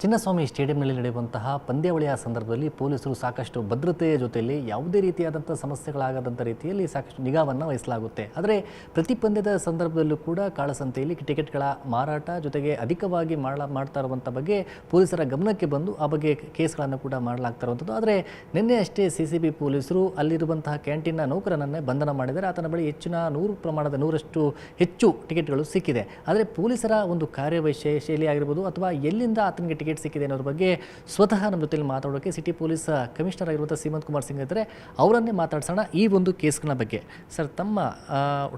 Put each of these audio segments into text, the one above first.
ಚಿನ್ನಸ್ವಾಮಿ ಸ್ಟೇಡಿಯಂನಲ್ಲಿ ನಡೆಯುವಂತಹ ಪಂದ್ಯಾವಳಿಯ ಸಂದರ್ಭದಲ್ಲಿ ಪೊಲೀಸರು ಸಾಕಷ್ಟು ಭದ್ರತೆಯ ಜೊತೆಯಲ್ಲಿ ಯಾವುದೇ ರೀತಿಯಾದಂಥ ಸಮಸ್ಯೆಗಳಾಗದಂಥ ರೀತಿಯಲ್ಲಿ ಸಾಕಷ್ಟು ನಿಗಾವನ್ನು ವಹಿಸಲಾಗುತ್ತೆ. ಆದರೆ ಪ್ರತಿ ಪಂದ್ಯದ ಸಂದರ್ಭದಲ್ಲೂ ಕೂಡ ಕಾಳಸಂತೆಯಲ್ಲಿ ಟಿಕೆಟ್ಗಳ ಮಾರಾಟ ಜೊತೆಗೆ ಅಧಿಕವಾಗಿ ಮಾಡ್ತಾ ಇರುವಂಥ ಬಗ್ಗೆ ಪೊಲೀಸರ ಗಮನಕ್ಕೆ ಬಂದು ಆ ಬಗ್ಗೆ ಕೇಸ್ಗಳನ್ನು ಕೂಡ ಮಾಡಲಾಗ್ತಾ ಇರುವಂಥದ್ದು. ಆದರೆ ನಿನ್ನೆ ಅಷ್ಟೇ CCB ಪೊಲೀಸರು ಅಲ್ಲಿರುವಂತಹ ಕ್ಯಾಂಟೀನ್ನ ನೌಕರನನ್ನೇ ಬಂಧನ ಮಾಡಿದರೆ ಆತನ ಬಳಿ ಹೆಚ್ಚಿನ 100% ಹೆಚ್ಚು ಟಿಕೆಟ್ಗಳು ಸಿಕ್ಕಿದೆ. ಆದರೆ ಪೊಲೀಸರ ಒಂದು ಕಾರ್ಯವೈಶೈಲಿ ಆಗಿರ್ಬೋದು ಅಥವಾ ಎಲ್ಲಿಂದ ಆತನಿಗೆ ಟಿಕೆಟ್ ಸಿಕ್ಕಿದೆ ಅನ್ನೋದ್ರ ಬಗ್ಗೆ ಸ್ವತಃ ನಮ್ಮ ಜೊತೆಲಿ ಮಾತಾಡೋಕ್ಕೆ ಸಿಟಿ ಪೊಲೀಸ್ ಕಮಿಷನರ್ ಆಗಿರುವಂಥ ಸೀಮಂತ್ ಕುಮಾರ್ ಸಿಂಗ್ ಇದ್ದಾರೆ. ಅವರನ್ನೇ ಮಾತಾಡ್ಸೋಣ ಈ ಒಂದು ಕೇಸ್ಗಳ ಬಗ್ಗೆ. ಸರ್, ತಮ್ಮ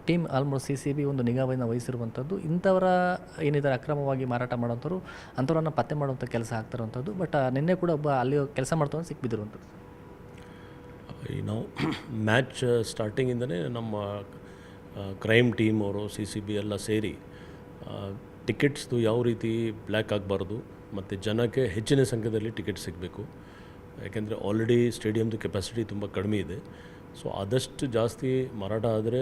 ಟೀಮ್ ಆಲ್ಮೋಸ್ಟ್ CCB ಒಂದು ನಿಗಾವನ್ನು ವಹಿಸಿರುವಂಥದ್ದು, ಇಂಥವರ ಏನಿದ್ದಾರೆ ಅಕ್ರಮವಾಗಿ ಮಾರಾಟ ಮಾಡೋಂಥವ್ರು ಅಂಥವ್ರನ್ನ ಪತ್ತೆ ಮಾಡುವಂಥ ಕೆಲಸ ಆಗ್ತಿರುವಂಥದ್ದು. ಬಟ್ ನಿನ್ನೆ ಕೂಡ ಒಬ್ಬ ಅಲ್ಲಿ ಕೆಲಸ ಮಾಡ್ತಾ ಸಿಕ್ಬಿದ್ದಿರುವಂಥದ್ದು. ನಾವು ಮ್ಯಾಚ್ ಸ್ಟಾರ್ಟಿಂಗಿಂದನೇ ನಮ್ಮ ಕ್ರೈಮ್ ಟೀಮ್ ಅವರು CCB ಎಲ್ಲ ಸೇರಿ ಟಿಕೆಟ್ಸ್ದು ಯಾವ ರೀತಿ ಬ್ಲ್ಯಾಕ್ ಆಗಬಾರ್ದು ಮತ್ತು ಜನಕ್ಕೆ ಹೆಚ್ಚಿನ ಸಂಖ್ಯೆಯಲ್ಲಿ ಟಿಕೆಟ್ ಸಿಗಬೇಕು. ಯಾಕೆಂದರೆ ಆಲ್ರೆಡಿ ಸ್ಟೇಡಿಯಮ್ದು ಕೆಪಾಸಿಟಿ ತುಂಬ ಕಡಿಮೆ ಇದೆ. ಸೊ ಆದಷ್ಟು ಜಾಸ್ತಿ ಮಾರಾಟ ಆದರೆ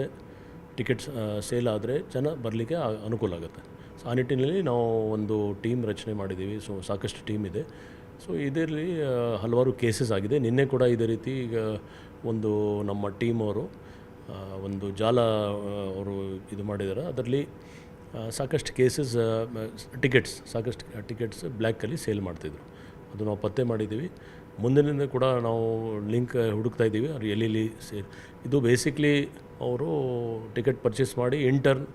ಟಿಕೆಟ್ಸ್ ಸೇಲ್ ಆದರೆ ಜನ ಬರಲಿಕ್ಕೆ ಅನುಕೂಲ ಆಗುತ್ತೆ. ಸೊ ಆ ನಿಟ್ಟಿನಲ್ಲಿ ನಾವು ಒಂದು ಟೀಮ್ ರಚನೆ ಮಾಡಿದ್ದೀವಿ. ಸೊ ಸಾಕಷ್ಟು ಟೀಮ್ ಇದೆ. ಸೊ ಇದರಲ್ಲಿ ಹಲವಾರು ಕೇಸಸ್ ಆಗಿದೆ. ನಿನ್ನೆ ಕೂಡ ಇದೇ ರೀತಿ ಈಗ ಒಂದು ನಮ್ಮ ಟೀಮ್ ಅವರು ಒಂದು ಜಾಲ ಅವರು ಇದು ಮಾಡಿದ್ದಾರೆ. ಅದರಲ್ಲಿ ಸಾಕಷ್ಟು ಕೇಸಸ್ ಸಾಕಷ್ಟು ಟಿಕೆಟ್ಸ್ ಬ್ಲ್ಯಾಕಲ್ಲಿ ಸೇಲ್ ಮಾಡ್ತಿದ್ರು. ಅದು ನಾವು ಪತ್ತೆ ಮಾಡಿದ್ದೀವಿ. ಮುಂದಿನಿಂದ ಕೂಡ ನಾವು ಲಿಂಕ್ ಹುಡುಕ್ತಾ ಇದ್ದೀವಿ. ಅವ್ರು ಎಲ್ಲಿ ಇದು ಬೇಸಿಕ್ಲಿ ಅವರು ಟಿಕೆಟ್ ಪರ್ಚೇಸ್ ಮಾಡಿ ಇಂಟರ್ನ್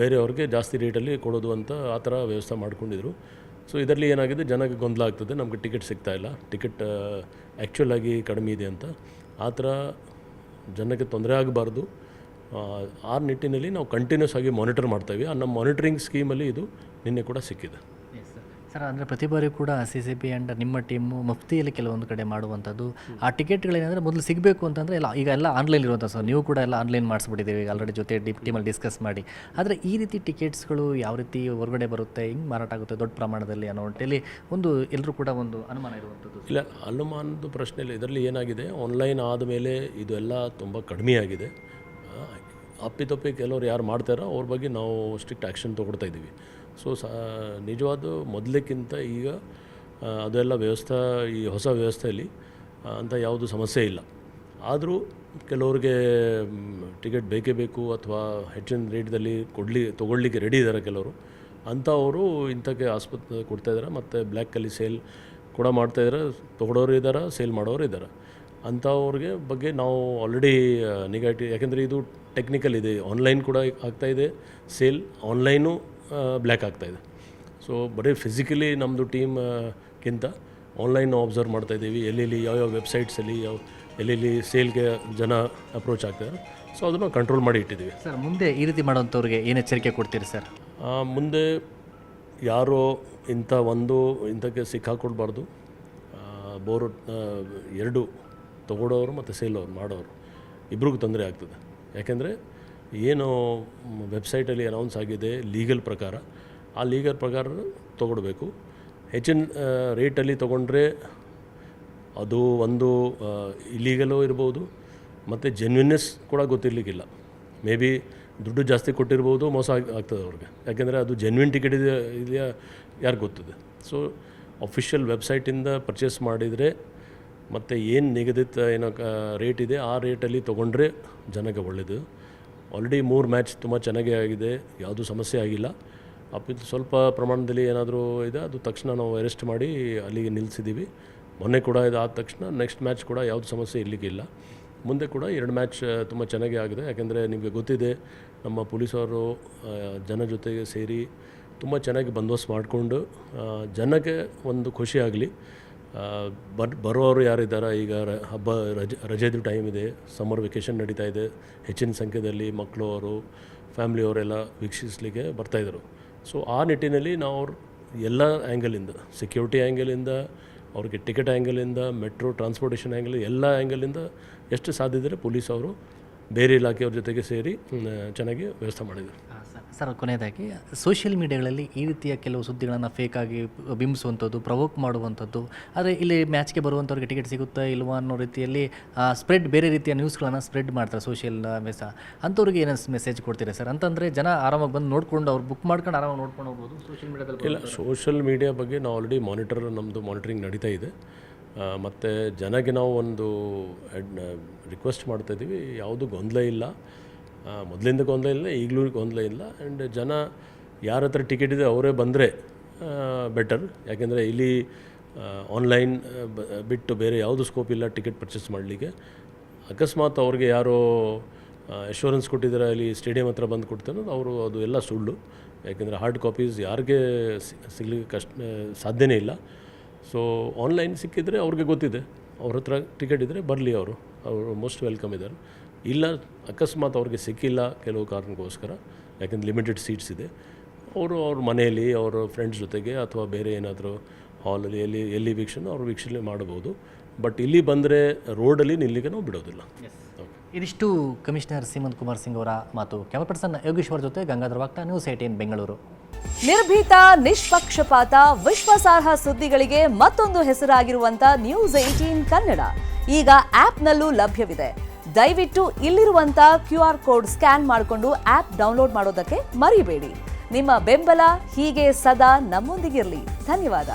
ಬೇರೆಯವ್ರಿಗೆ ಜಾಸ್ತಿ ರೇಟಲ್ಲಿ ಕೊಡೋದು ಅಂತ ಆ ಥರ ವ್ಯವಸ್ಥೆ ಮಾಡ್ಕೊಂಡಿದ್ರು. ಸೊ ಇದರಲ್ಲಿ ಏನಾಗಿದೆ, ಜನಕ್ಕೆ ಗೊಂದಲ ಆಗ್ತದೆ, ನಮಗೆ ಟಿಕೆಟ್ ಸಿಗ್ತಾಯಿಲ್ಲ, ಟಿಕೆಟ್ ಆ್ಯಕ್ಚುಲಾಗಿ ಕಡಿಮೆ ಇದೆ ಅಂತ. ಆ ಥರ ಜನಕ್ಕೆ ತೊಂದರೆ ಆಗಬಾರ್ದು. ಆ ನಿಟ್ಟಿನಲ್ಲಿ ನಾವು ಕಂಟಿನ್ಯೂಸ್ ಆಗಿ ಮಾನಿಟರ್ ಮಾಡ್ತೇವೆ. ನಮ್ಮ ಮಾನಿಟರಿಂಗ್ ಸ್ಕೀಮಲ್ಲಿ ಇದು ನಿನ್ನೆ ಕೂಡ ಸಿಕ್ಕಿದೆ. ಸರ್, ಅಂದರೆ ಪ್ರತಿ ಬಾರಿ ಕೂಡ CCB ಆ್ಯಂಡ್ ನಿಮ್ಮ ಟೀಮು ಮಫ್ತಿಯಲ್ಲಿ ಕೆಲವೊಂದು ಕಡೆ ಮಾಡುವಂಥದ್ದು. ಆ ಟಿಕೆಟ್ಗಳೇನೆಂದರೆ ಮೊದಲು ಸಿಗಬೇಕು ಅಂತಂದರೆ ಈಗ ಎಲ್ಲ ಆನ್ಲೈನ್ ಇರುವಂಥ ಸರ್, ನೀವು ಕೂಡ ಎಲ್ಲ ಆನ್ಲೈನ್ ಮಾಡಿಸ್ಬಿಟ್ಟಿದ್ದೀವಿ ಆಲ್ರೆಡಿ ಜೊತೆ ಟೀಮಲ್ಲಿ ಡಿಸ್ಕಸ್ ಮಾಡಿ. ಆದರೆ ಈ ರೀತಿ ಟಿಕೆಟ್ಸ್ಗಳು ಯಾವ ರೀತಿ ಹೊರಗಡೆ ಬರುತ್ತೆ, ಹಿಂಗೆ ಮಾರಾಟ ಆಗುತ್ತೆ ದೊಡ್ಡ ಪ್ರಮಾಣದಲ್ಲಿ ಅನ್ನೋ ಹೊಟ್ಟೆಯಲ್ಲಿ ಒಂದು ಎಲ್ಲರೂ ಕೂಡ ಒಂದು ಅನುಮಾನ ಇರುವಂಥದ್ದು. ಇಲ್ಲ, ಅನುಮಾನದ ಪ್ರಶ್ನೆ ಇಲ್ಲ. ಇದರಲ್ಲಿ ಏನಾಗಿದೆ, ಆನ್ಲೈನ್ ಆದಮೇಲೆ ಇದೆಲ್ಲ ತುಂಬ ಕಡಿಮೆ ಆಗಿದೆ. ಅಪ್ಪಿತಪ್ಪಿ ಕೆಲವರು ಯಾರು ಮಾಡ್ತಾರೋ ಅವ್ರ ಬಗ್ಗೆ ನಾವು ಸ್ಟ್ರಿಕ್ಟ್ ಆ್ಯಕ್ಷನ್ ತೊಗೊಳ್ತಾ ಇದ್ದೀವಿ. ಸೊ ನಿಜವಾದ ಮೊದಲಕ್ಕಿಂತ ಈಗ ಅದೆಲ್ಲ ವ್ಯವಸ್ಥೆ, ಈ ಹೊಸ ವ್ಯವಸ್ಥೆಯಲ್ಲಿ ಅಂಥ ಯಾವುದು ಸಮಸ್ಯೆ ಇಲ್ಲ. ಆದರೂ ಕೆಲವ್ರಿಗೆ ಟಿಕೆಟ್ ಬೇಕೇ ಬೇಕು ಅಥವಾ ಹೆಚ್ಚಿನ ರೇಟ್ದಲ್ಲಿ ತೊಗೊಳ್ಳಿಕ್ಕೆ ರೆಡಿ ಇದ್ದಾರೆ ಕೆಲವರು. ಅಂಥವರು ಇಂಥಕ್ಕೆ ಆಸ್ಪತ್ರೆ ಕೊಡ್ತಾಯಿದ್ದಾರೆ ಮತ್ತು ಬ್ಲ್ಯಾಕಲ್ಲಿ ಸೇಲ್ ಕೂಡ ಮಾಡ್ತಾಯಿದ್ದಾರೆ. ತೊಗೊಳೋರು ಇದ್ದಾರೆ, ಸೇಲ್ ಮಾಡೋರು ಇದ್ದಾರೆ. ಅಂಥವ್ರಿಗೆ ಬಗ್ಗೆ ನಾವು ಆಲ್ರೆಡಿ ನಿಗಾ ಇಟ್ಟು, ಯಾಕೆಂದರೆ ಇದು ಟೆಕ್ನಿಕಲ್ ಇದೆ, ಆನ್ಲೈನ್ ಕೂಡ ಆಗ್ತಾಯಿದೆ, ಸೇಲ್ ಆನ್ಲೈನು ಬ್ಲ್ಯಾಕ್ ಆಗ್ತಾಯಿದೆ. ಸೊ ಬರೀ ಫಿಸಿಕಲಿ ನಮ್ಮದು ಟೀಮ್ಗಿಂತ ಆನ್ಲೈನ್ ಅಬ್ಸರ್ವ್ ಮಾಡ್ತಾಯಿದ್ದೀವಿ, ಎಲ್ಲೆಲ್ಲಿ ಯಾವ್ಯಾವ ವೆಬ್ಸೈಟ್ಸಲ್ಲಿ ಎಲ್ಲೆಲ್ಲಿ ಸೇಲ್ಗೆ ಜನ ಅಪ್ರೋಚ್ ಆಗ್ತಾರೆ. ಸೊ ಅದನ್ನು ಕಂಟ್ರೋಲ್ ಮಾಡಿ ಇಟ್ಟಿದ್ದೀವಿ. ಸರ್, ಮುಂದೆ ಈ ರೀತಿ ಮಾಡೋಂಥವ್ರಿಗೆ ಏನು ಎಚ್ಚರಿಕೆ ಕೊಡ್ತೀರಿ ಸರ್? ಮುಂದೆ ಯಾರೋ ಇಂಥಕ್ಕೆ ಸಿಕ್ಕಾಕೊಡ್ಬಾರ್ದು. ಎರಡು ತೊಗೊಳೋರು ಮತ್ತು ಸೇಲೋರು ಮಾಡೋರು ಇಬ್ರಿಗೂ ತೊಂದರೆ ಆಗ್ತದೆ. ಯಾಕೆಂದರೆ ಏನು ವೆಬ್ಸೈಟಲ್ಲಿ ಅನೌನ್ಸ್ ಆಗಿದೆ ಲೀಗಲ್ ಪ್ರಕಾರ, ಆ ಲೀಗಲ್ ಪ್ರಕಾರ ತೊಗೊಳ್ಬೇಕು. ಹೆಚ್ಚಿನ ರೇಟಲ್ಲಿ ತೊಗೊಂಡ್ರೆ ಅದು ಒಂದು ಇಲ್ಲೀಗಲೂ ಇರ್ಬೋದು ಮತ್ತು ಜೆನ್ಯೂನ್ನೆಸ್ ಕೂಡ ಗೊತ್ತಿರಲಿಕ್ಕಿಲ್ಲ. ಮೇ ಬಿ ದುಡ್ಡು ಜಾಸ್ತಿ ಕೊಟ್ಟಿರ್ಬೋದು, ಮೋಸ ಆಗ್ತದೆ ಅವ್ರಿಗೆ. ಯಾಕೆಂದರೆ ಅದು ಜೆನ್ಯೂನ್ ಟಿಕೆಟ್ ಇದೆಯಾ ಯಾರು ಗೊತ್ತಿದೆ. ಸೊ ಅಫಿಷಿಯಲ್ ವೆಬ್ಸೈಟಿಂದ ಪರ್ಚೇಸ್ ಮಾಡಿದರೆ ಮತ್ತು ಏನು ನಿಗದಿತ ರೇಟ್ ಇದೆ ಆ ರೇಟಲ್ಲಿ ತೊಗೊಂಡ್ರೆ ಜನಕ್ಕೆ ಒಳ್ಳೆಯದು. ಆಲ್ರೆಡಿ 3 ಮ್ಯಾಚ್ ತುಂಬ ಚೆನ್ನಾಗೇ ಆಗಿದೆ, ಯಾವುದೂ ಸಮಸ್ಯೆ ಆಗಿಲ್ಲ. ಅಪ್ಪಿದ್ದು ಸ್ವಲ್ಪ ಪ್ರಮಾಣದಲ್ಲಿ ಏನಾದರೂ ಇದೆ, ಅದು ತಕ್ಷಣ ನಾವು ಅರೆಸ್ಟ್ ಮಾಡಿ ಅಲ್ಲಿಗೆ ನಿಲ್ಲಿಸಿದ್ದೀವಿ. ಮೊನ್ನೆ ಕೂಡ ಇದಾದ ತಕ್ಷಣ ನೆಕ್ಸ್ಟ್ ಮ್ಯಾಚ್ ಕೂಡ ಯಾವುದು ಸಮಸ್ಯೆ ಇರಲಿಕ್ಕಿಲ್ಲ. ಮುಂದೆ ಕೂಡ 2 ಮ್ಯಾಚ್ ತುಂಬ ಚೆನ್ನಾಗೇ ಆಗಿದೆ. ಯಾಕೆಂದರೆ ನಿಮಗೆ ಗೊತ್ತಿದೆ, ನಮ್ಮ ಪೊಲೀಸವರು ಜನ ಜೊತೆಗೆ ಸೇರಿ ತುಂಬ ಚೆನ್ನಾಗಿ ಬಂದೋಬಸ್ತ್ ಮಾಡಿಕೊಂಡು ಜನಕ್ಕೆ ಒಂದು ಖುಷಿ ಆಗಲಿ. ಬರೋರು ಯಾರಿದ್ದಾರೆ, ಈಗ ಹಬ್ಬ ರಜೆದು ಟೈಮ್ ಇದೆ, ಸಮ್ಮರ್ ವೆಕೇಷನ್ ನಡೀತಾ ಇದೆ, ಹೆಚ್ಚಿನ ಸಂಖ್ಯೆಯಲ್ಲಿ ಮಕ್ಕಳು ಅವರು ಫ್ಯಾಮ್ಲಿಯವರೆಲ್ಲ ವೀಕ್ಷಿಸಲಿಕ್ಕೆ ಬರ್ತಾಯಿದ್ರು. ಸೊ ಆ ನಿಟ್ಟಿನಲ್ಲಿ ನಾವು ಎಲ್ಲ ಆ್ಯಂಗಲಿಂದ, ಸೆಕ್ಯೂರಿಟಿ ಆ್ಯಂಗಲಿಂದ, ಅವ್ರಿಗೆ ಟಿಕೆಟ್ ಆ್ಯಂಗಲಿಂದ, ಮೆಟ್ರೋ ಟ್ರಾನ್ಸ್ಪೋರ್ಟೇಷನ್ ಆ್ಯಂಗಲ್, ಎಲ್ಲ ಆ್ಯಂಗಲಿಂದ ಎಷ್ಟು ಸಾಧ್ಯ ಇದ್ದರೆ ಪೊಲೀಸ್ ಅವರು ಬೇರೆ ಇಲಾಖೆಯವ್ರ ಜೊತೆಗೆ ಸೇರಿ ಚೆನ್ನಾಗಿ ವ್ಯವಸ್ಥೆ ಮಾಡಿದರು. ಸರ್ ಕೊನೆಯದಾಗಿ ಸೋಷಿಯಲ್ ಮೀಡಿಯಾಗಳಲ್ಲಿ ಈ ರೀತಿಯ ಕೆಲವು ಸುದ್ದಿಗಳನ್ನು ಫೇಕಾಗಿ ಬಿಂಬಿಸುವಂಥದ್ದು, ಪ್ರವೋಕ್ ಮಾಡುವಂಥದ್ದು, ಆದರೆ ಇಲ್ಲಿ ಮ್ಯಾಚ್ಗೆ ಬರುವಂಥವ್ರಿಗೆ ಟಿಕೆಟ್ ಸಿಗುತ್ತಾ ಇಲ್ವಾ ಅನ್ನೋ ರೀತಿಯಲ್ಲಿ ಬೇರೆ ರೀತಿಯ ನ್ಯೂಸ್ಗಳನ್ನು ಸ್ಪ್ರೆಡ್ ಮಾಡ್ತಾರೆ ಸೋಷಿಯಲ್ ಅಂಥವ್ರಿಗೆ ಏನೋ ಮೆಸೇಜ್ ಕೊಡ್ತೀರಾ ಸರ್? ಅಂತಂದರೆ ಜನ ಆರಾಮಾಗಿ ಬಂದು ನೋಡ್ಕೊಂಡು ಅವ್ರು ಬುಕ್ ಮಾಡ್ಕೊಂಡು ಆರಾಮಾಗಿ ನೋಡ್ಕೊಂಡು ಹೋಗ್ಬೋದು ಸೋಷಿಯಲ್ ಮೀಡಿಯಾದಲ್ಲಿ? ಇಲ್ಲ, ಸೋಷಿಯಲ್ ಮೀಡಿಯಾ ಬಗ್ಗೆ ನಾವು ಆಲ್ರೆಡಿ ನಮ್ಮದು ಮಾನಿಟರಿಂಗ್ ನಡೀತಾ ಇದೆ. ಮತ್ತು ಜನಕ್ಕೆ ನಾವು ಒಂದು ರಿಕ್ವೆಸ್ಟ್ ಮಾಡ್ತಾಯಿದ್ದೀವಿ, ಯಾವುದು ಗೊಂದಲ ಇಲ್ಲ, ಮೊದಲಿಂದ ಗೊಂದಲ ಇಲ್ಲ, ಈಗಲೂ ಗೊಂದಲ ಇಲ್ಲ. ಆ್ಯಂಡ್ ಜನ ಯಾರ ಹತ್ರ ಟಿಕೆಟ್ ಇದೆ ಅವರೇ ಬಂದರೆ ಬೆಟರ್. ಯಾಕೆಂದರೆ ಇಲ್ಲಿ ಆನ್ಲೈನ್ ಬಿಟ್ಟು ಬೇರೆ ಯಾವುದು ಸ್ಕೋಪ್ ಇಲ್ಲ ಟಿಕೆಟ್ ಪರ್ಚೇಸ್ ಮಾಡಲಿಕ್ಕೆ. ಅಕಸ್ಮಾತ್ ಅವ್ರಿಗೆ ಯಾರೋ ಅಶ್ಯೂರೆನ್ಸ್ ಕೊಟ್ಟಿದ್ದಾರೆ ಇಲ್ಲಿ ಸ್ಟೇಡಿಯಂ ಹತ್ರ ಬಂದು ಕೊಡ್ತಾರೆ, ಅವರು ಅದು ಎಲ್ಲ ಸುಳ್ಳು. ಯಾಕೆಂದರೆ ಹಾರ್ಡ್ ಕಾಪೀಸ್ ಯಾರಿಗೆ ಸಿಗಲಿಕ್ಕೆ ಸಾಧ್ಯನೇ ಇಲ್ಲ. ಸೊ ಆನ್ಲೈನ್ ಸಿಕ್ಕಿದರೆ ಅವ್ರಿಗೆ ಗೊತ್ತಿದೆ, ಅವ್ರ ಹತ್ರ ಟಿಕೆಟ್ ಇದ್ದರೆ ಬರಲಿ, ಅವರು ಮೋಸ್ಟ್ ವೆಲ್ಕಮ್ ಇದ್ದಾರೆ. ಇಲ್ಲ ಅಕಸ್ಮಾತ್ ಅವ್ರಿಗೆ ಸಿಕ್ಕಿಲ್ಲ ಕೆಲವು ಕಾರಣಕ್ಕೋಸ್ಕರ, ಯಾಕೆಂದರೆ ಲಿಮಿಟೆಡ್ ಸೀಟ್ಸ್ ಇದೆ, ಅವ್ರ ಮನೆಯಲ್ಲಿ ಅವರ ಫ್ರೆಂಡ್ಸ್ ಜೊತೆಗೆ ಅಥವಾ ಬೇರೆ ಏನಾದರೂ ಹಾಲಲ್ಲಿ ಎಲ್ಲಿ ವೀಕ್ಷಣೆ ಮಾಡಬಹುದು. ಬಟ್ ಇಲ್ಲಿ ಬಂದರೆ ರೋಡಲ್ಲಿ ನಿಲ್ಲಿಗೆ ನಾವು ಬಿಡೋದಿಲ್ಲ. ಇದಿಷ್ಟು ಕಮಿಷನರ್ ಸೀಮಂತ್ ಕುಮಾರ್ ಸಿಂಗ್ ಅವರ ಮಾತು. ಕ್ಯಾಮರಾ ಪರ್ಸನ್ ಯೋಗೇಶ್ವರ್ ಜೊತೆ ಗಂಗಾಧರ್ ವಾಗ್ತಾ, ನ್ಯೂಸ್ 18 ಬೆಂಗಳೂರು. ನಿರ್ಭೀತ, ನಿಷ್ಪಕ್ಷಪಾತ, ವಿಶ್ವಾಸಾರ್ಹ ಸುದ್ದಿಗಳಿಗೆ ಮತ್ತೊಂದು ಹೆಸರಾಗಿರುವಂತ ನ್ಯೂಸ್ 18 ಕನ್ನಡ ಈಗ ಆಪ್ನಲ್ಲೂ ಲಭ್ಯವಿದೆ. ದಯವಿಟ್ಟು ಇಲ್ಲಿರುವಂತ QR ಕೋಡ್ ಸ್ಕ್ಯಾನ್ ಮಾಡಿಕೊಂಡು ಆಪ್ ಡೌನ್ಲೋಡ್ ಮಾಡೋದಕ್ಕೆ ಮರಿಬೇಡಿ. ನಿಮ್ಮ ಬೆಂಬಲ ಹೀಗೆ ಸದಾ ನಮ್ಮೊಂದಿಗಿರಲಿ. ಧನ್ಯವಾದ.